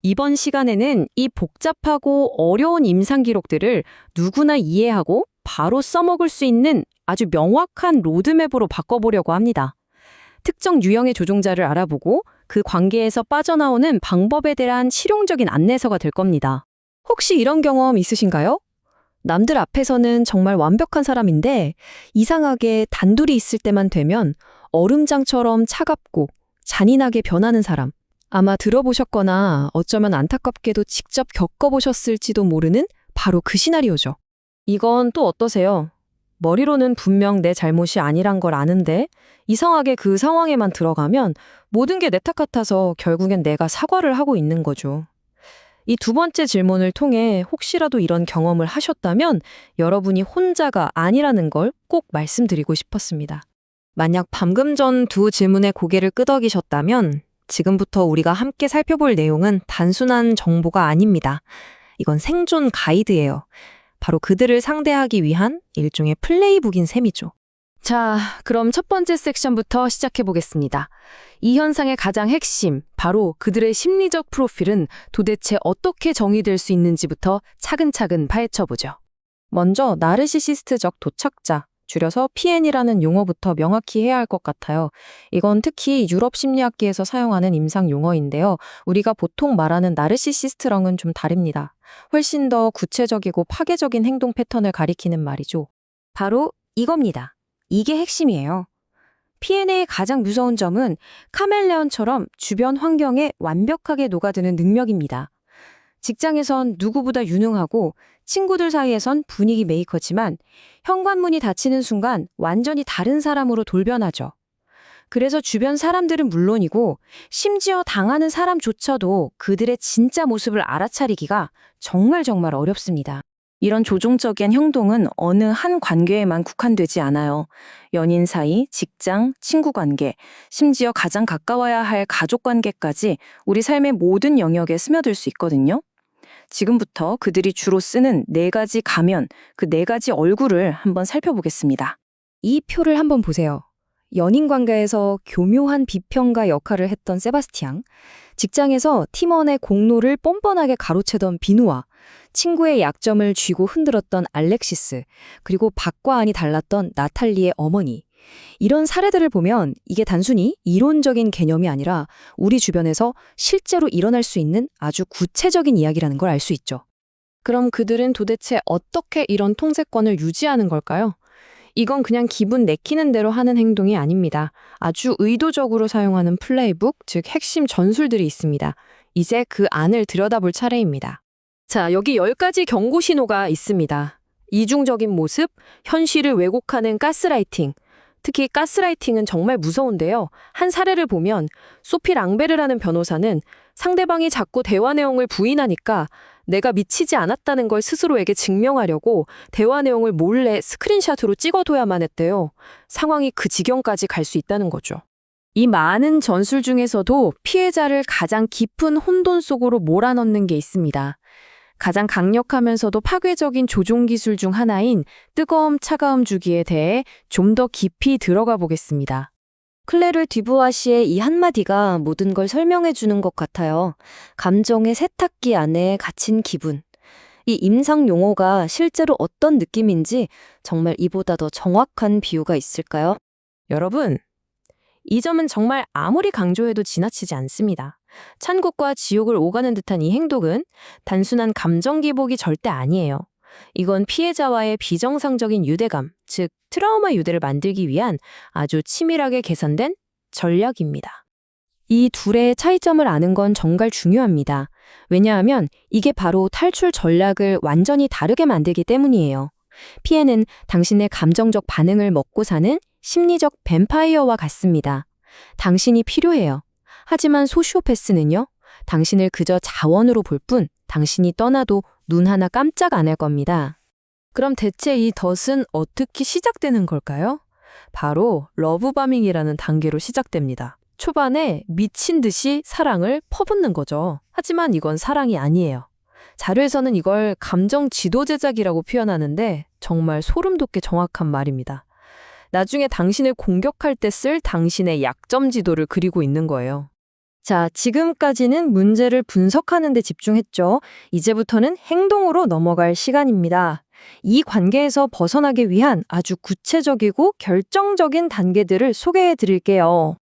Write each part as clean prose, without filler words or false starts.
이번 시간에는 이 복잡하고 어려운 임상 기록들을 누구나 이해하고 바로 써먹을 수 있는 아주 명확한 로드맵으로 바꿔보려고 합니다. 특정 유형의 조종자를 알아보고 그 관계에서 빠져나오는 방법에 대한 실용적인 안내서가 될 겁니다. 혹시 이런 경험 있으신가요? 남들 앞에서는 정말 완벽한 사람인데 이상하게 단둘이 있을 때만 되면 얼음장처럼 차갑고 잔인하게 변하는 사람. 아마 들어보셨거나 어쩌면 안타깝게도 직접 겪어보셨을지도 모르는 바로 그 시나리오죠. 이건 또 어떠세요? 머리로는 분명 내 잘못이 아니란 걸 아는데 이상하게 그 상황에만 들어가면 모든 게 내 탓 같아서 결국엔 내가 사과를 하고 있는 거죠. 이 두 번째 질문을 통해 혹시라도 이런 경험을 하셨다면 여러분이 혼자가 아니라는 걸 꼭 말씀드리고 싶었습니다. 만약 방금 전 두 질문에 고개를 끄덕이셨다면 지금부터 우리가 함께 살펴볼 내용은 단순한 정보가 아닙니다. 이건 생존 가이드예요. 바로 그들을 상대하기 위한 일종의 플레이북인 셈이죠. 자, 그럼 첫 번째 섹션부터 시작해 보겠습니다. 이 현상의 가장 핵심, 바로 그들의 심리적 프로필은 도대체 어떻게 정의될 수 있는지부터 차근차근 파헤쳐 보죠. 먼저 나르시시스트적 도착자, 줄여서 PN이라는 용어부터 명확히 해야 할 것 같아요. 이건 특히 유럽 심리학계에서 사용하는 임상 용어인데요. 우리가 보통 말하는 나르시시스트랑은 좀 다릅니다. 훨씬 더 구체적이고 파괴적인 행동 패턴을 가리키는 말이죠. 바로 이겁니다. 이게 핵심이에요. PN의 가장 무서운 점은 카멜레온처럼 주변 환경에 완벽하게 녹아드는 능력입니다. 직장에선 누구보다 유능하고 친구들 사이에선 분위기 메이커지만 현관문이 닫히는 순간 완전히 다른 사람으로 돌변하죠. 그래서 주변 사람들은 물론이고 심지어 당하는 사람조차도 그들의 진짜 모습을 알아차리기가 정말 어렵습니다. 이런 조종적인 행동은 어느 한 관계에만 국한되지 않아요. 연인 사이, 직장, 친구 관계, 심지어 가장 가까워야 할 가족 관계까지 우리 삶의 모든 영역에 스며들 수 있거든요. 지금부터 그들이 주로 쓰는 네 가지 가면, 그 네 가지 얼굴을 한번 살펴보겠습니다. 이 표를 한번 보세요. 연인 관계에서 교묘한 비평가 역할을 했던 세바스티앙, 직장에서 팀원의 공로를 뻔뻔하게 가로채던 비누아, 친구의 약점을 쥐고 흔들었던 알렉시스, 그리고 밖과 안이 달랐던 나탈리의 어머니. 이런 사례들을 보면 이게 단순히 이론적인 개념이 아니라 우리 주변에서 실제로 일어날 수 있는 아주 구체적인 이야기라는 걸 알 수 있죠. 그럼 그들은 도대체 어떻게 이런 통제권을 유지하는 걸까요? 이건 그냥 기분 내키는 대로 하는 행동이 아닙니다. 아주 의도적으로 사용하는 플레이북, 즉 핵심 전술들이 있습니다. 이제 그 안을 들여다볼 차례입니다. 자, 여기 10가지 경고 신호가 있습니다. 이중적인 모습, 현실을 왜곡하는 가스라이팅. 특히 가스라이팅은 정말 무서운데요. 한 사례를 보면 소피 랑베르라는 변호사는 상대방이 자꾸 대화 내용을 부인하니까 내가 미치지 않았다는 걸 스스로에게 증명하려고 대화 내용을 몰래 스크린샷으로 찍어둬야만 했대요. 상황이 그 지경까지 갈 수 있다는 거죠. 이 많은 전술 중에서도 피해자를 가장 깊은 혼돈 속으로 몰아넣는 게 있습니다. 가장 강력하면서도 파괴적인 조종 기술 중 하나인 뜨거움, 차가움 주기에 대해 좀 더 깊이 들어가 보겠습니다. 클레르 듀부아시의 이 한마디가 모든 걸 설명해 주는 것 같아요. 감정의 세탁기 안에 갇힌 기분. 이 임상 용어가 실제로 어떤 느낌인지 정말 이보다 더 정확한 비유가 있을까요? 여러분, 이 점은 정말 아무리 강조해도 지나치지 않습니다. 천국과 지옥을 오가는 듯한 이 행동은 단순한 감정 기복이 절대 아니에요. 이건 피해자와의 비정상적인 유대감, 즉 트라우마 유대를 만들기 위한 아주 치밀하게 계산된 전략입니다. 이 둘의 차이점을 아는 건 정말 중요합니다. 왜냐하면 이게 바로 탈출 전략을 완전히 다르게 만들기 때문이에요. 피해는 당신의 감정적 반응을 먹고 사는 심리적 뱀파이어와 같습니다. 당신이 필요해요. 하지만 소시오패스는요, 당신을 그저 자원으로 볼 뿐 당신이 떠나도 눈 하나 깜짝 안 할 겁니다. 그럼 대체 이 덫은 어떻게 시작되는 걸까요? 바로 러브바밍이라는 단계로 시작됩니다. 초반에 미친 듯이 사랑을 퍼붓는 거죠. 하지만 이건 사랑이 아니에요. 자료에서는 이걸 감정 지도 제작이라고 표현하는데 정말 소름 돋게 정확한 말입니다. 나중에 당신을 공격할 때 쓸 당신의 약점 지도를 그리고 있는 거예요. 자, 지금까지는 문제를 분석하는 데 집중했죠. 이제부터는 행동으로 넘어갈 시간입니다. 이 관계에서 벗어나기 위한 아주 구체적이고 결정적인 단계들을 소개해 드릴게요.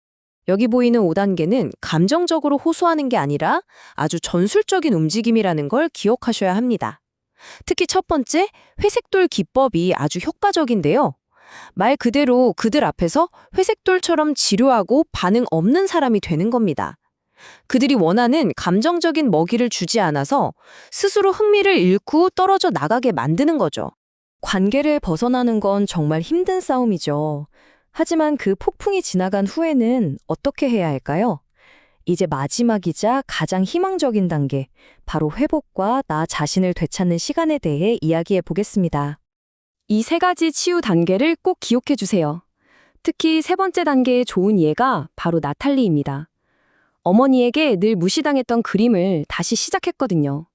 여기 보이는 5단계는 감정적으로 호소하는 게 아니라 아주 전술적인 움직임이라는 걸 기억하셔야 합니다. 특히 첫 번째, 회색돌 기법이 아주 효과적인데요. 말 그대로 그들 앞에서 회색돌처럼 지루하고 반응 없는 사람이 되는 겁니다. 그들이 원하는 감정적인 먹이를 주지 않아서 스스로 흥미를 잃고 떨어져 나가게 만드는 거죠. 관계를 벗어나는 건 정말 힘든 싸움이죠. 하지만 그 폭풍이 지나간 후에는 어떻게 해야 할까요? 이제 마지막이자 가장 희망적인 단계, 바로 회복과 나 자신을 되찾는 시간에 대해 이야기해 보겠습니다. 이 세 가지 치유 단계를 꼭 기억해 주세요. 특히 세 번째 단계의 좋은 예가 바로 나탈리입니다. 어머니에게 늘 무시당했던 그림을 다시 시작했거든요.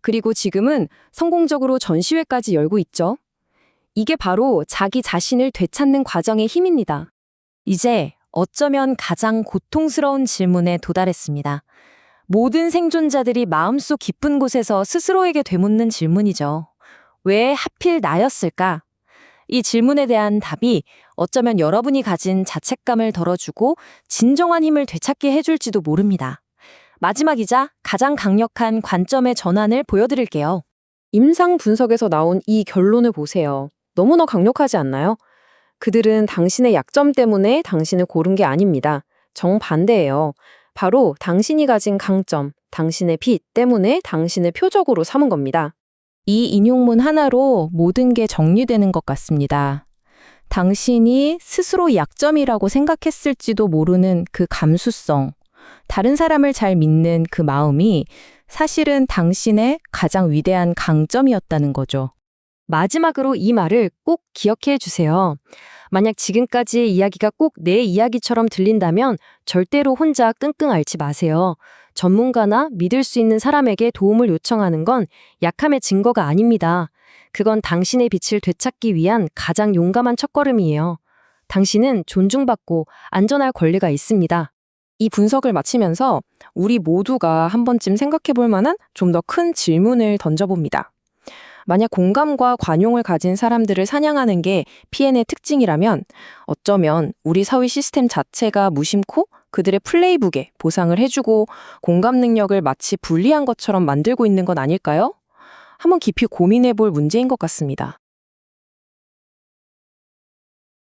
그리고 지금은 성공적으로 전시회까지 열고 있죠. 이게 바로 자기 자신을 되찾는 과정의 힘입니다. 이제 어쩌면 가장 고통스러운 질문에 도달했습니다. 모든 생존자들이 마음속 깊은 곳에서 스스로에게 되묻는 질문이죠. 왜 하필 나였을까? 이 질문에 대한 답이 어쩌면 여러분이 가진 자책감을 덜어주고 진정한 힘을 되찾게 해줄지도 모릅니다. 마지막이자 가장 강력한 관점의 전환을 보여드릴게요. 임상 분석에서 나온 이 결론을 보세요. 너무나 강력하지 않나요? 그들은 당신의 약점 때문에 당신을 고른 게 아닙니다. 정반대예요. 바로 당신이 가진 강점, 당신의 빛 때문에 당신을 표적으로 삼은 겁니다. 이 인용문 하나로 모든 게 정리되는 것 같습니다. 당신이 스스로 약점이라고 생각했을지도 모르는 그 감수성, 다른 사람을 잘 믿는 그 마음이 사실은 당신의 가장 위대한 강점이었다는 거죠. 마지막으로 이 말을 꼭 기억해 주세요. 만약 지금까지의 이야기가 꼭 내 이야기처럼 들린다면 절대로 혼자 끙끙 앓지 마세요. 전문가나 믿을 수 있는 사람에게 도움을 요청하는 건 약함의 증거가 아닙니다. 그건 당신의 빛을 되찾기 위한 가장 용감한 첫걸음이에요. 당신은 존중받고 안전할 권리가 있습니다. 이 분석을 마치면서 우리 모두가 한 번쯤 생각해 볼 만한 좀 더 큰 질문을 던져봅니다. 만약 공감과 관용을 가진 사람들을 사냥하는 게 PN의 특징이라면 어쩌면 우리 사회 시스템 자체가 무심코 그들의 플레이북에 보상을 해주고 공감 능력을 마치 불리한 것처럼 만들고 있는 건 아닐까요? 한번 깊이 고민해 볼 문제인 것 같습니다.